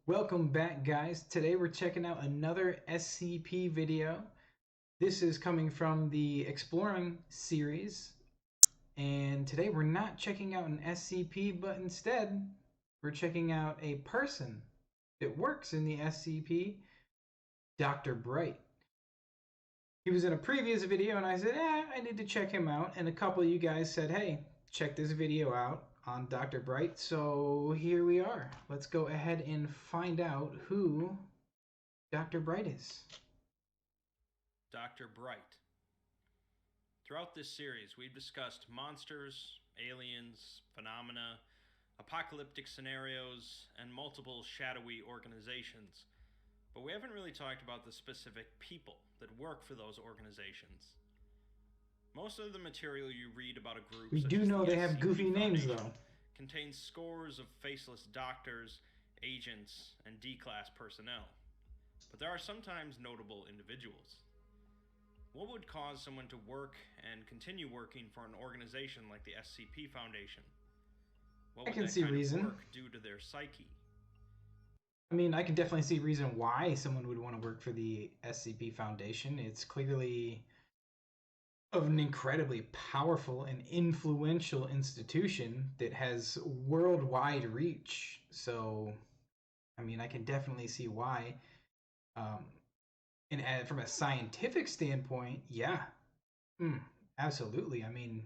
Welcome back, guys. Today we're checking out another SCP video. This is coming from the Exploring series, and today we're not checking out an SCP, but instead we're checking out a person that works in the SCP, Dr. Bright. He was in a previous video and I said, I need to check him out, and a couple of you guys said, hey, check this video out on Dr. Bright, so here we are. Let's go ahead and find out who Dr. Bright is. Dr. Bright. Throughout this series, we've discussed monsters, aliens, phenomena, apocalyptic scenarios, and multiple shadowy organizations, but we haven't really talked about the specific people that work for those organizations. Most of the material you read about a group, we do know they have goofy names, though, contains scores of faceless doctors, agents, and D-class personnel. But there are sometimes notable individuals. What would cause someone to work and continue working for an organization like the SCP Foundation? What would that kind of work do to their psyche? I mean, I can definitely see reason why someone would want to work for the SCP Foundation. It's clearly of an incredibly powerful and influential institution that has worldwide reach. So, I mean, I can definitely see why. And from a scientific standpoint, yeah, absolutely. I mean,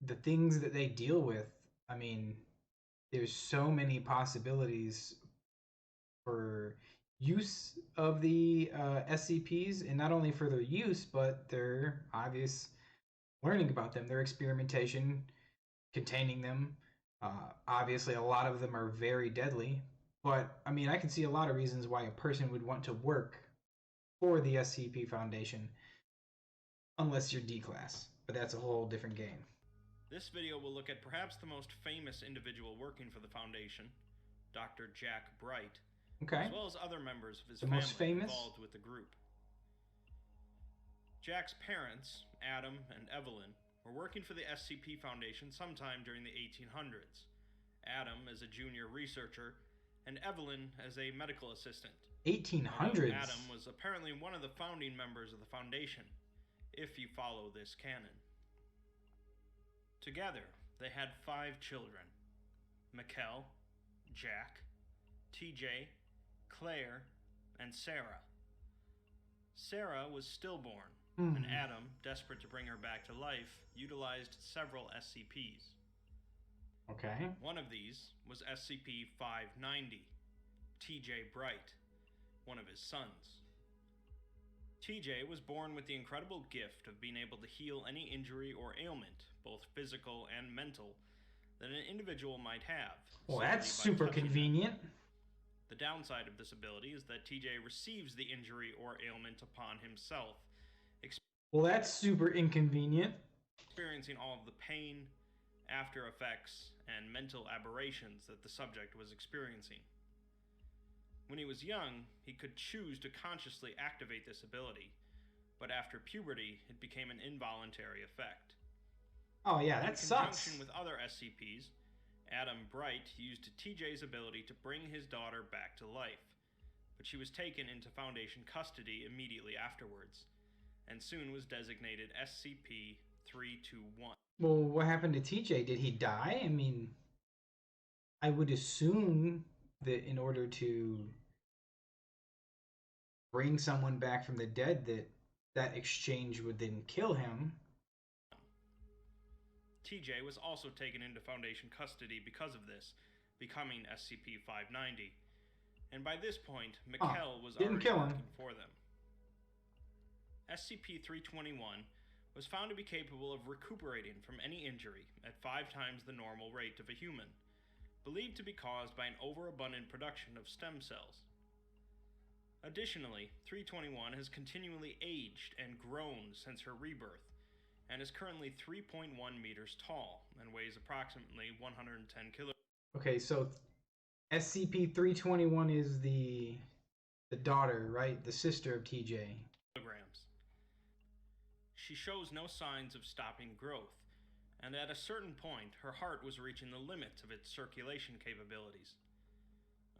the things that they deal with, I mean, there's so many possibilities for use of the SCPs, and not only for their use, but their obvious learning about them, their experimentation, containing them. Obviously, a lot of them are very deadly, but I mean, I can see a lot of reasons why a person would want to work for the SCP Foundation, unless you're D-class, but that's a whole different game. This video will look at perhaps the most famous individual working for the Foundation, Dr. Jack Bright, as well as other members of his family involved with the group. Jack's parents, Adam and Evelyn, were working for the SCP Foundation sometime during the 1800s. Adam as a junior researcher, and Evelyn as a medical assistant. 1800s? Adam was apparently one of the founding members of the Foundation, if you follow this canon. Together, they had 5 children: Mikkel, Jack, TJ, Claire, and Sarah. Sarah was stillborn, and Adam, desperate to bring her back to life, utilized several SCPs. Okay. One of these was SCP-590, TJ Bright, one of his sons. TJ was born with the incredible gift of being able to heal any injury or ailment, both physical and mental, that an individual might have. Well, that's super convenient. The downside of this ability is that TJ receives the injury or ailment upon himself. Well, that's super inconvenient. Experiencing all of the pain, after effects, and mental aberrations that the subject was experiencing. When he was young, he could choose to consciously activate this ability, but after puberty, it became an involuntary effect. Oh yeah, that sucks. In conjunction with other SCPs, Adam Bright used TJ's ability to bring his daughter back to life, but she was taken into Foundation custody immediately afterwards, and soon was designated SCP-321. Well, what happened to TJ? Did he die? I mean, I would assume that in order to bring someone back from the dead, that exchange would then kill him. TJ was also taken into Foundation custody because of this, becoming SCP-590, and by this point, Mikkel was already working for them. SCP-321 was found to be capable of recuperating from any injury at 5 times the normal rate of a human, believed to be caused by an overabundant production of stem cells. Additionally, 321 has continually aged and grown since her rebirth, and is currently 3.1 meters tall and weighs approximately 110 kilograms. Okay, so SCP-321 is the daughter, right? The sister of TJ. She shows no signs of stopping growth, and at a certain point, her heart was reaching the limits of its circulation capabilities.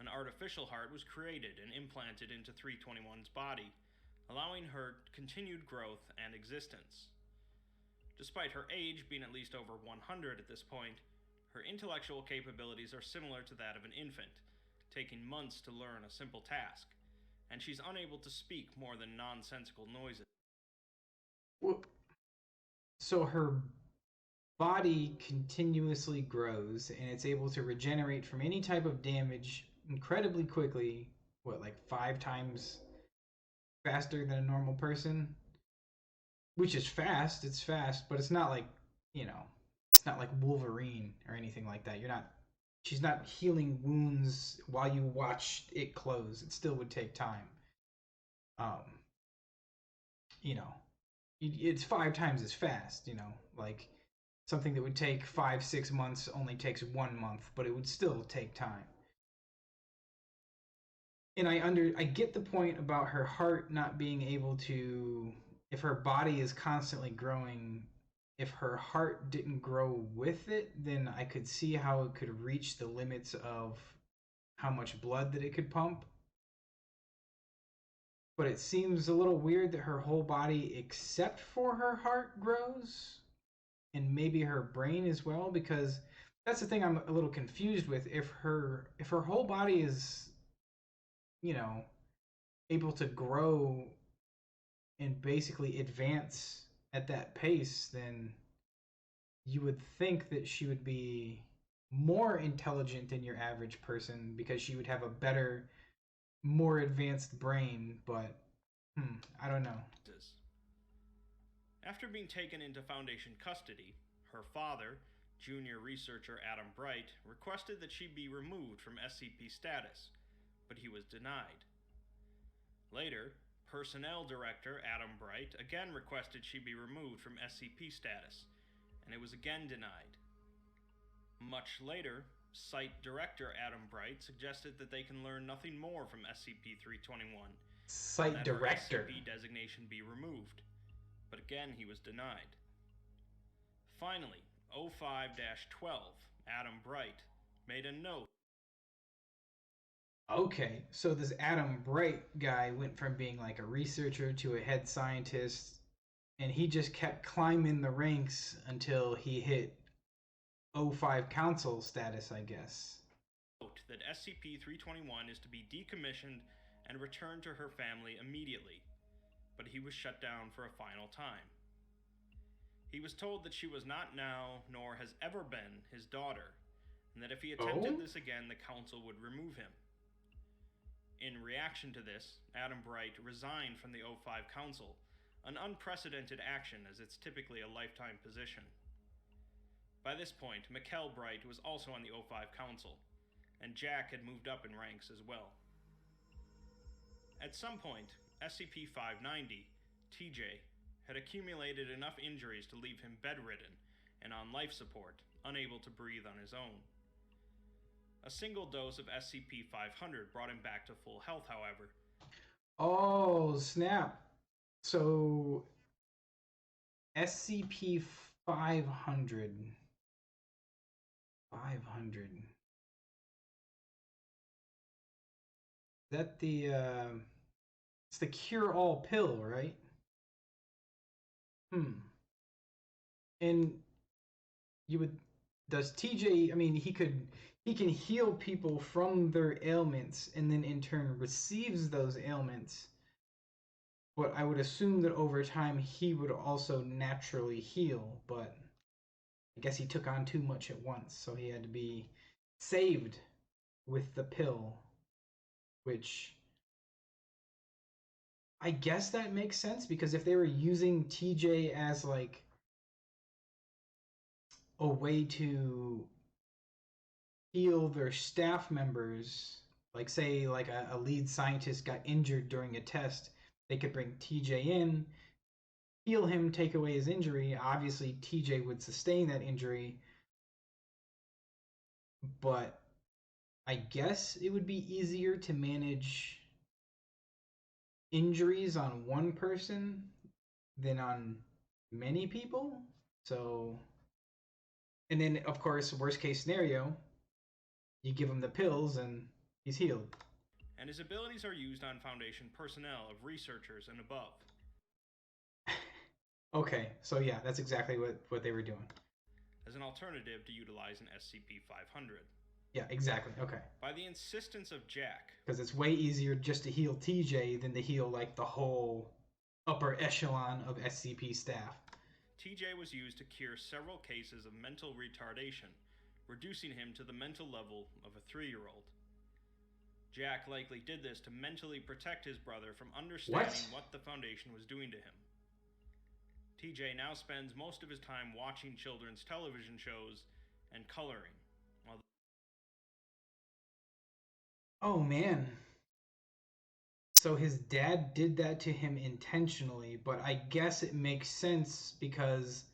An artificial heart was created and implanted into 321's body, allowing her continued growth and existence. Despite her age being at least over 100 at this point, her intellectual capabilities are similar to that of an infant, taking months to learn a simple task, and she's unable to speak more than nonsensical noises. Well, so her body continuously grows and it's able to regenerate from any type of damage incredibly quickly. What, like 5 times faster than a normal person? Which is fast, it's fast, but it's not like, you know, it's not like Wolverine or anything like that. She's not healing wounds while you watch it close. It still would take time. Um, you know, it's 5 times as fast, like something that would take 5-6 months only takes 1 month, but it would still take time. And I get the point about her heart not being able to, if her body is constantly growing, if her heart didn't grow with it, then I could see how it could reach the limits of how much blood that it could pump. But it seems a little weird that her whole body except for her heart grows, and maybe her brain as well, because that's the thing I'm a little confused with. If her whole body is, you know, able to grow and basically advance at that pace, then you would think that she would be more intelligent than your average person because she would have a better, more advanced brain, but I don't know. After being taken into Foundation custody, her father, junior researcher Adam Bright, requested that she be removed from SCP status, but he was denied. Later, Personnel Director Adam Bright again requested she be removed from SCP status, and it was again denied. Much later, Site Director Adam Bright suggested that they can learn nothing more from SCP-321, Site and that Director. her SCP designation be removed, but again he was denied. Finally, 05-12, Adam Bright made a note. Okay, so this Adam Bright guy went from being like a researcher to a head scientist, and he just kept climbing the ranks until he hit 05 Council status, I guess. That SCP-321 is to be decommissioned and returned to her family immediately, but he was shut down for a final time. He was told that she was not now, nor has ever been, his daughter, and that if he attempted this again, the Council would remove him. In reaction to this, Adam Bright resigned from the 05 Council, an unprecedented action as it's typically a lifetime position. By this point, Mikkel Bright was also on the 05 Council, and Jack had moved up in ranks as well. At some point, SCP-590, TJ, had accumulated enough injuries to leave him bedridden and on life support, unable to breathe on his own. A single dose of SCP-500 brought him back to full health, however. Oh, snap. So, SCP-500. 500. Is that it's the cure-all pill, right? And does TJ, I mean, he can heal people from their ailments and then in turn receives those ailments. But I would assume that over time he would also naturally heal, but I guess he took on too much at once, so he had to be saved with the pill, which I guess that makes sense, because if they were using TJ as like a way to heal their staff members, like say like a lead scientist got injured during a test, they could bring TJ in, heal him, take away his injury. Obviously TJ would sustain that injury, but I guess it would be easier to manage injuries on one person than on many people. So, and then of course, worst case scenario, you give them the pills and He's healed. And his abilities are used on Foundation personnel of researchers and above. Okay, so yeah, that's exactly what they were doing. As an alternative to utilize an SCP-500. Yeah, exactly. Okay. By the insistence of Jack. Because it's way easier just to heal TJ than to heal like the whole upper echelon of SCP staff. TJ was used to cure several cases of mental retardation, reducing him to the mental level of a 3-year-old. Jack likely did this to mentally protect his brother from understanding what the Foundation was doing to him. TJ now spends most of his time watching children's television shows and coloring. Oh man. So his dad did that to him intentionally, but I guess it makes sense because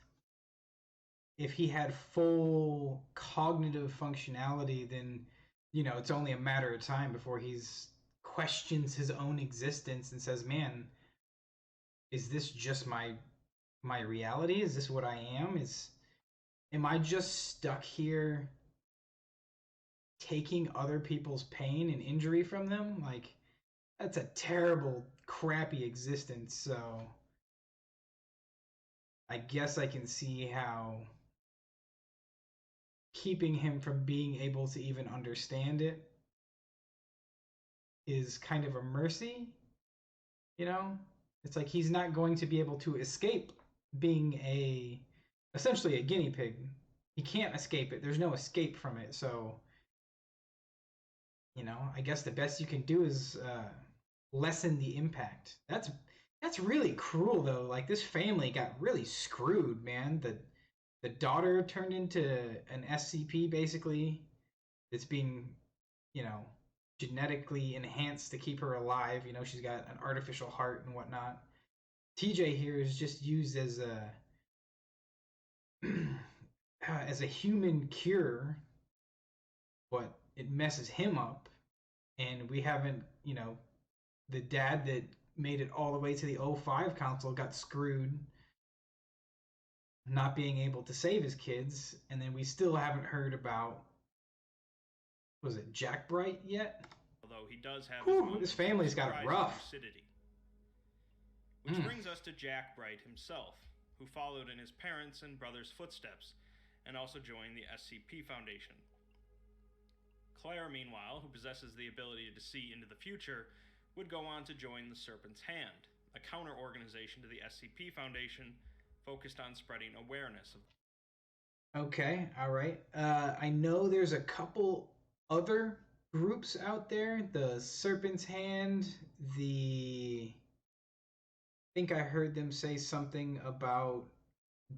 if he had full cognitive functionality, then, you know, it's only a matter of time before he's questions his own existence and says, "Man, is this just my reality? Is this what I am? Am I just stuck here taking other people's pain and injury from them? Like, that's a terrible, crappy existence." So I guess I can see how keeping him from being able to even understand it is kind of a mercy, you know? It's like he's not going to be able to escape being essentially a guinea pig. He can't escape it. There's no escape from it. So, you know, I guess the best you can do is lessen the impact. That's really cruel though. Like this family got really screwed, man. The daughter turned into an SCP basically. It's being, you know, genetically enhanced to keep her alive. You know, she's got an artificial heart and whatnot. TJ here is just used as a as a human cure, but it messes him up. And we haven't, you know, the dad that made it all the way to the O5 council got screwed not being able to save his kids, and then we still haven't heard about, was it Jack Bright yet? Although he does have his family's got it rough. Lucidity. Which brings us to Jack Bright himself, who followed in his parents' and brother's footsteps, and also joined the SCP Foundation. Claire, meanwhile, who possesses the ability to see into the future, would go on to join the Serpent's Hand, a counter-organization to the SCP Foundation focused on spreading awareness of. Okay, all right. I know there's a couple other groups out there. The Serpent's Hand, I think I heard them say something about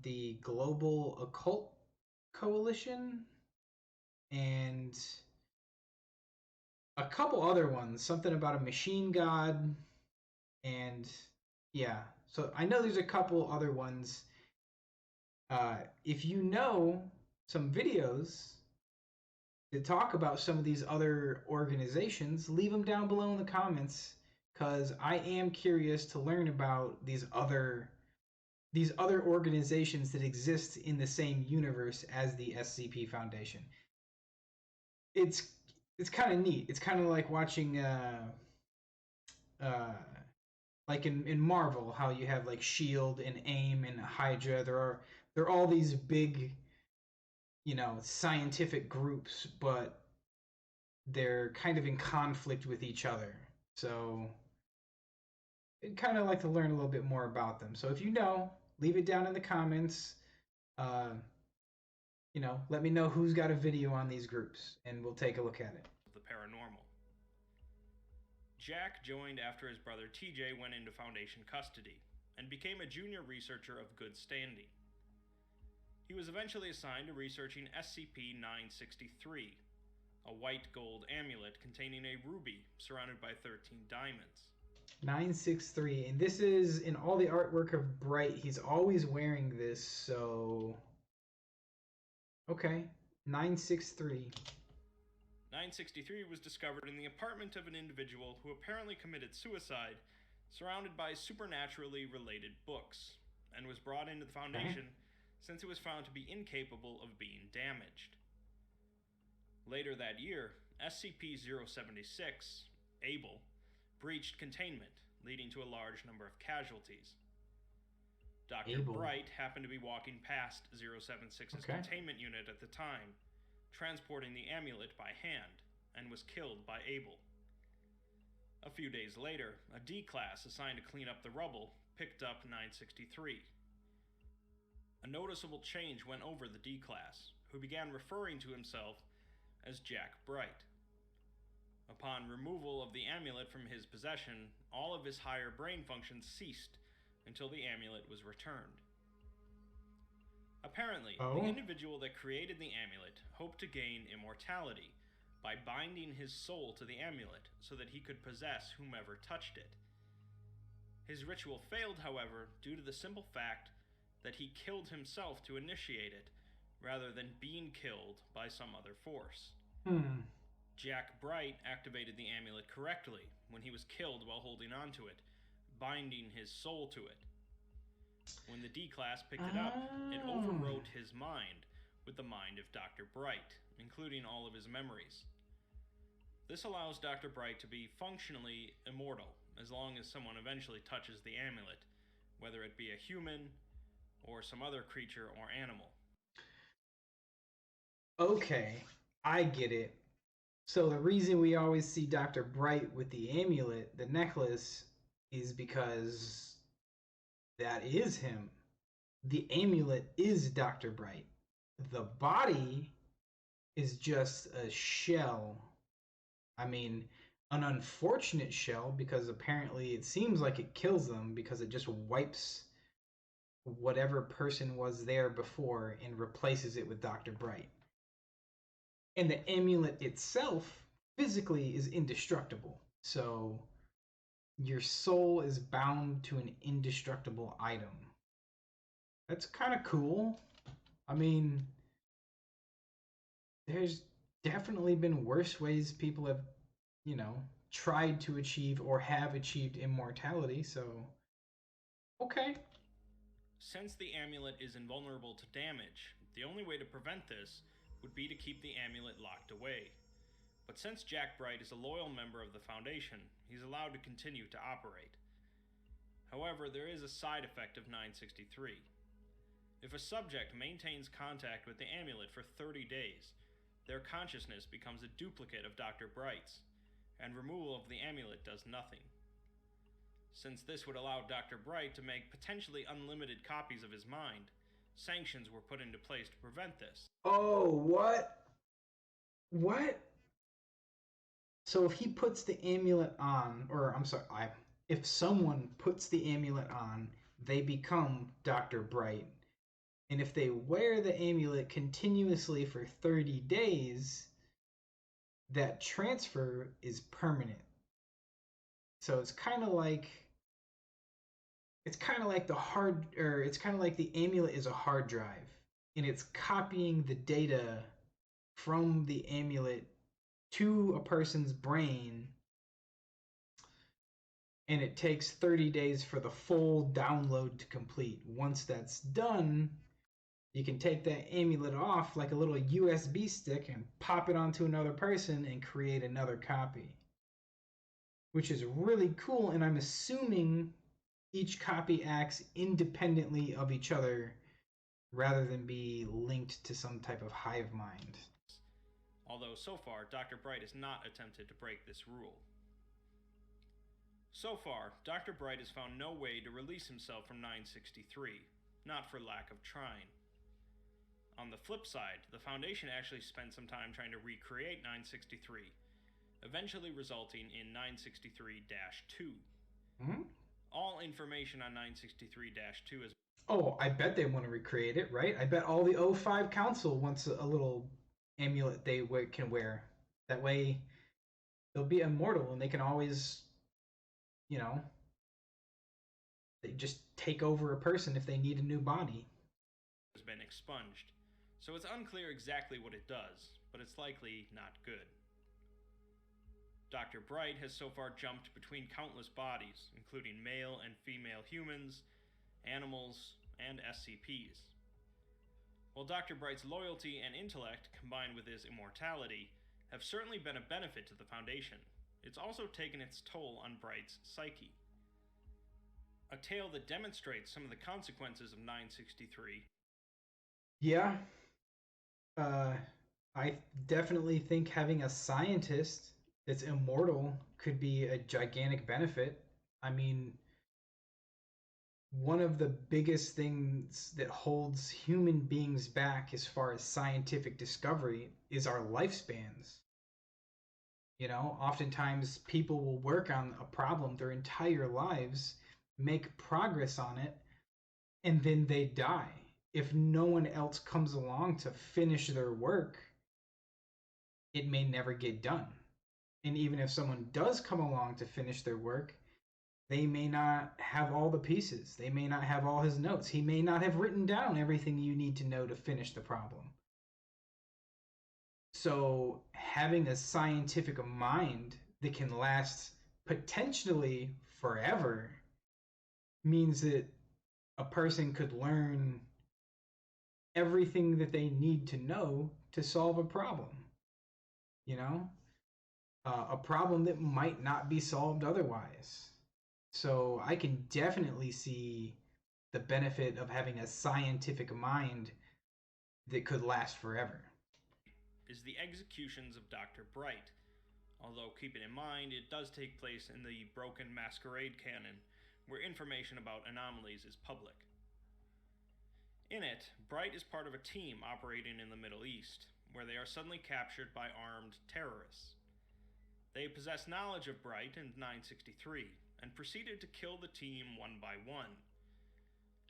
the Global Occult Coalition and a couple other ones. Something about a machine god, and yeah. So I know there's a couple other ones. If you know some videos that talk about some of these other organizations, leave them down below in the comments, because I am curious to learn about these other organizations that exist in the same universe as the SCP Foundation. It's kind of neat. It's kind of like watching like in Marvel, how you have like Shield and AIM and Hydra. There are all these big, you know, scientific groups, but they're kind of in conflict with each other. So I'd kind of like to learn a little bit more about them. So if you know, leave it down in the comments. You know, let me know who's got a video on these groups, and we'll take a look at it. The paranormal. Jack joined after his brother TJ went into Foundation custody and became a junior researcher of good standing. He was eventually assigned to researching SCP-963, a white gold amulet containing a ruby surrounded by 13 diamonds. 963, and this is in all the artwork of Bright. He's always wearing this, so okay. 963. 963 was discovered in the apartment of an individual who apparently committed suicide, surrounded by supernaturally related books, and was brought into the Foundation since it was found to be incapable of being damaged. Later that year, SCP-076, Able, breached containment, leading to a large number of casualties. Dr. Able. Bright happened to be walking past 076's containment unit at the time, transporting the amulet by hand, and was killed by Able. A few days later, a D-class assigned to clean up the rubble picked up 963. A noticeable change went over the D-class, who began referring to himself as Jack Bright. Upon removal of the amulet from his possession, all of his higher brain functions ceased until the amulet was returned. Apparently, the individual that created the amulet hoped to gain immortality by binding his soul to the amulet so that he could possess whomever touched it. His ritual failed, however, due to the simple fact that he killed himself to initiate it, rather than being killed by some other force. Jack Bright activated the amulet correctly when he was killed while holding onto it, binding his soul to it. When the D-class picked it up, it overwrote his mind with the mind of Dr. Bright, including all of his memories. This allows Dr. Bright to be functionally immortal, as long as someone eventually touches the amulet, whether it be a human or some other creature or animal. Okay, I get it. So the reason we always see Dr. Bright with the amulet, the necklace, is because that is him. The amulet is Dr. Bright. The body is just a shell. I mean, an unfortunate shell, because apparently it seems like it kills them because it just wipes whatever person was there before and replaces it with Dr. Bright. And the amulet itself physically is indestructible. So your soul is bound to an indestructible item. That's kind of cool. I mean, there's definitely been worse ways people have, tried to achieve or have achieved immortality, so okay. Since the amulet is invulnerable to damage, the only way to prevent this would be to keep the amulet locked away. But since Jack Bright is a loyal member of the Foundation, he's allowed to continue to operate. However, there is a side effect of 963. If a subject maintains contact with the amulet for 30 days, their consciousness becomes a duplicate of Dr. Bright's, and removal of the amulet does nothing. Since this would allow Dr. Bright to make potentially unlimited copies of his mind, sanctions were put into place to prevent this. Oh, what? What? So if he puts the amulet on, or I'm sorry, if someone puts the amulet on, they become Dr. Bright. And if they wear the amulet continuously for 30 days, that transfer is permanent. So it's kind of like the amulet is a hard drive, and it's copying the data from the amulet to a person's brain, and it takes 30 days for the full download to complete. Once that's done, you can take that amulet off like a little USB stick and pop it onto another person and create another copy, which is really cool. And I'm assuming each copy acts independently of each other rather than be linked to some type of hive mind. Although so far, Dr. Bright has not attempted to break this rule. So far, Dr. Bright has found no way to release himself from 963, not for lack of trying. On the flip side, the Foundation actually spent some time trying to recreate 963, eventually resulting in 963-2. All information on 963-2 is... Oh, I bet they want to recreate it, right? I bet all the O5 Council wants a little amulet they can wear. That way, they'll be immortal and they can always, they just take over a person if they need a new body. Has been expunged, so it's unclear exactly what it does, but it's likely not good. Dr. Bright has so far jumped between countless bodies, including male and female humans, animals, and SCPs. While Dr. Bright's loyalty and intellect, combined with his immortality, have certainly been a benefit to the Foundation. It's also taken its toll on Bright's psyche. A tale that demonstrates some of the consequences of 963. Yeah, I definitely think having a scientist that's immortal could be a gigantic benefit. I mean, one of the biggest things that holds human beings back as far as scientific discovery is our lifespans. You know, oftentimes people will work on a problem their entire lives, make progress on it, and then they die. If no one else comes along to finish their work, it may never get done. And even if someone does come along to finish their work, they may not have all the pieces. They may not have all his notes. He may not have written down everything you need to know to finish the problem. So, having a scientific mind that can last potentially forever means that a person could learn everything that they need to know to solve a problem. You know, a problem that might not be solved otherwise. So I can definitely see the benefit of having a scientific mind that could last forever. Is the executions of Dr. Bright, although keep it in mind it does take place in the Broken Masquerade canon, where information about anomalies is public. In it, Bright is part of a team operating in the Middle East, where they are suddenly captured by armed terrorists. They possess knowledge of Bright and 963, and proceeded to kill the team one by one.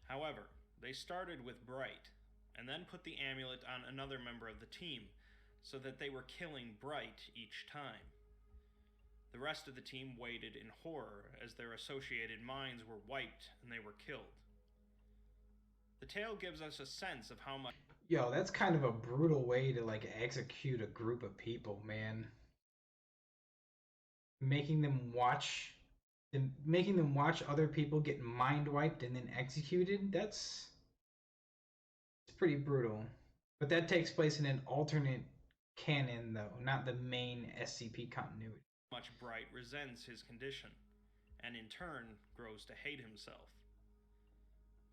However, they started with Bright, and then put the amulet on another member of the team, so that they were killing Bright each time. The rest of the team waited in horror as their associated minds were wiped and they were killed. The tale gives us a sense of how much. Yo, that's kind of a brutal way to like execute a group of people, man. Making them watch making them watch other people get mind wiped and then executed, that's it's pretty brutal. But that takes place in an alternate canon though, not the main SCP continuity. Much Bright resents his condition, and in turn grows to hate himself.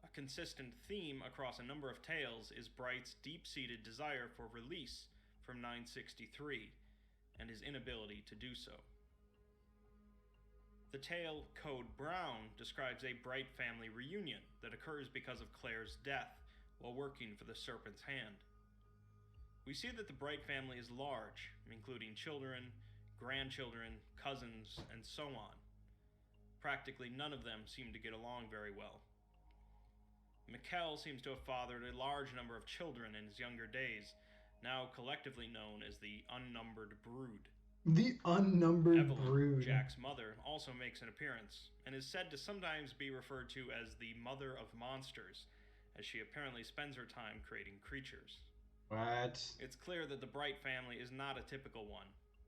A consistent theme across a number of tales is Bright's deep-seated desire for release from 963, and his inability to do so. The tale Code Brown describes a Bright family reunion that occurs because of Claire's death while working for the Serpent's Hand. We see that the Bright family is large, including children, grandchildren, cousins, and so on. Practically none of them seem to get along very well. Mikkel seems to have fathered a large number of children in his younger days, now collectively known as the Unnumbered Brood. The Unnumbered Evelyn, Brood. Jack's mother, also makes an appearance, and is said to sometimes be referred to as the Mother of Monsters, as she apparently spends her time creating creatures. What? It's clear that the Bright family is not a typical one,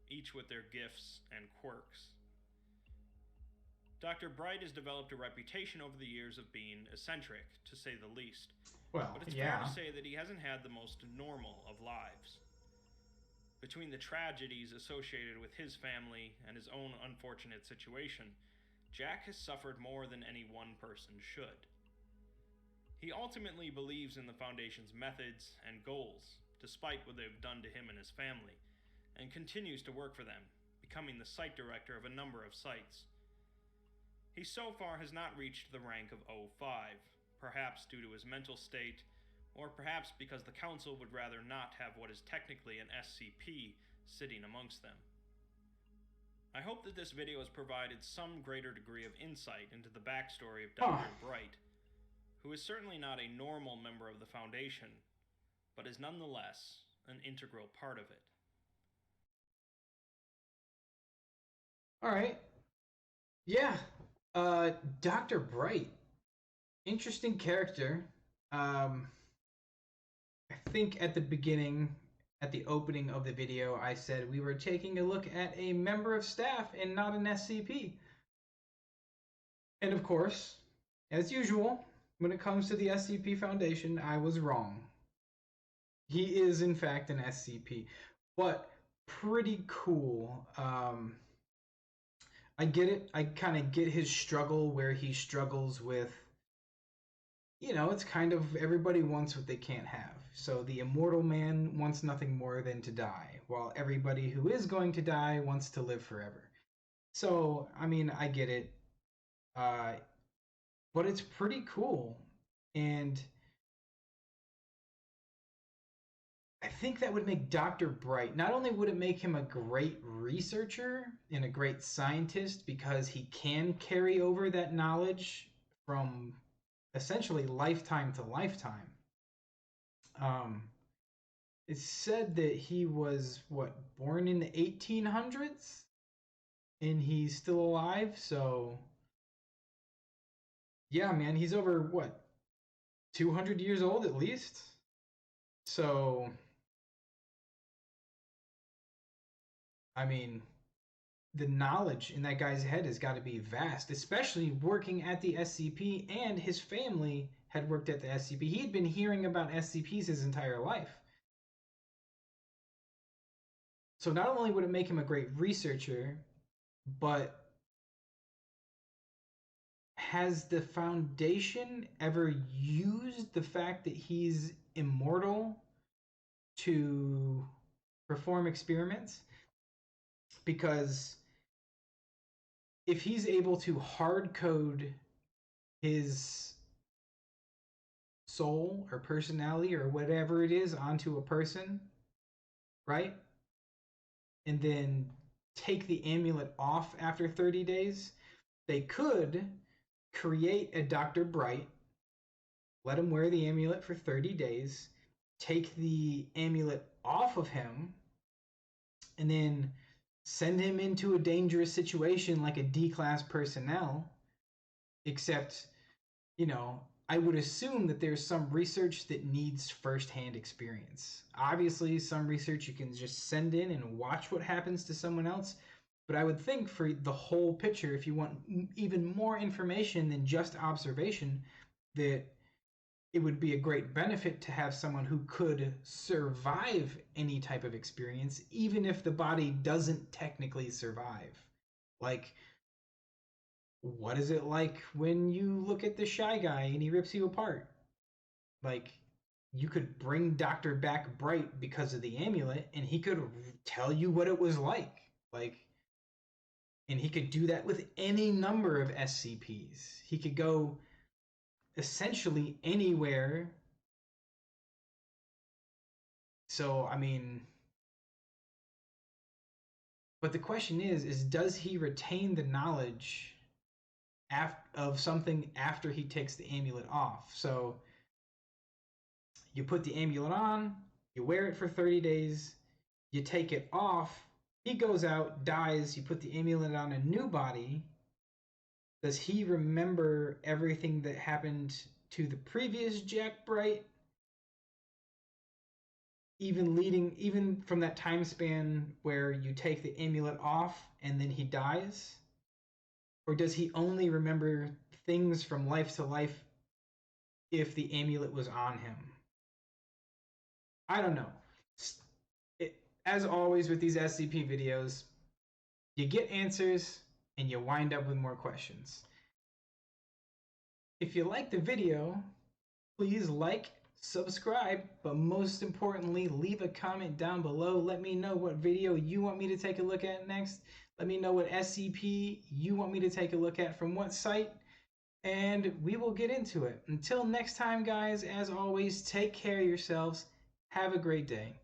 each with their gifts and quirks. Dr. Bright has developed a reputation over the years of being eccentric, to say the least. Well, but it's yeah. fair to say that he hasn't had the most normal of lives. Between the tragedies associated with his family and his own unfortunate situation, Jack has suffered more than any one person should. He ultimately believes in the Foundation's methods and goals, despite what they've done to him and his family, and continues to work for them, becoming the site director of a number of sites. He so far has not reached the rank of 05, perhaps due to his mental state, or perhaps because the Council would rather not have what is technically an SCP sitting amongst them. I hope that this video has provided some greater degree of insight into the backstory of Dr. Bright, who is certainly not a normal member of the Foundation, but is nonetheless an integral part of it. Alright. Yeah. Dr. Bright. Interesting character. I think at the beginning, at the opening of the video, I said we were taking a look at a member of staff and not an SCP. And of course, as usual, when it comes to the SCP Foundation, I was wrong. He is, in fact, an SCP. But pretty cool. I get it. I kind of get his struggle where he struggles with, it's kind of everybody wants what they can't have. So the immortal man wants nothing more than to die, while everybody who is going to die wants to live forever. So, I mean, I get it. Uh, but it's pretty cool. And I think that would make Dr. Bright, not only would it make him a great researcher and a great scientist because he can carry over that knowledge from essentially lifetime to lifetime. Um, it's said that he was, what, born in the 1800s? And he's still alive, so yeah, man, he's over, what, 200 years old at least? So, I mean, the knowledge in that guy's head has got to be vast, especially working at the SCP, and his family had worked at the SCP. He had been hearing about SCPs his entire life. So not only would it make him a great researcher, but has the Foundation ever used the fact that he's immortal to perform experiments? Because if he's able to hard code his soul or personality or whatever it is onto a person, right? And then take the amulet off after 30 days, they could create a Dr. Bright, let him wear the amulet for 30 days, take the amulet off of him, and then send him into a dangerous situation like a D-class personnel, except, I would assume that there's some research that needs firsthand experience. Obviously, some research you can just send in and watch what happens to someone else. But I would think for the whole picture, if you want even more information than just observation, that it would be a great benefit to have someone who could survive any type of experience, even if the body doesn't technically survive. Like, what is it like when you look at the Shy Guy and he rips you apart? Like, you could bring Doctor back Bright because of the amulet, and he could tell you what it was like. And he could do that with any number of SCPs. He could go essentially anywhere. So, I mean, but the question is does he retain the knowledge of something after he takes the amulet off? So, you put the amulet on, you wear it for 30 days, you take it off, he goes out, dies, you put the amulet on a new body. Does he remember everything that happened to the previous Jack Bright? Even from that time span where you take the amulet off and then he dies? Or does he only remember things from life to life if the amulet was on him? I don't know. As always with these SCP videos, you get answers and you wind up with more questions. If you like the video, please like, subscribe, but most importantly, leave a comment down below. Let me know what video you want me to take a look at next. Let me know what SCP you want me to take a look at from what site, and we will get into it. Until next time, guys, as always, take care of yourselves. Have a great day.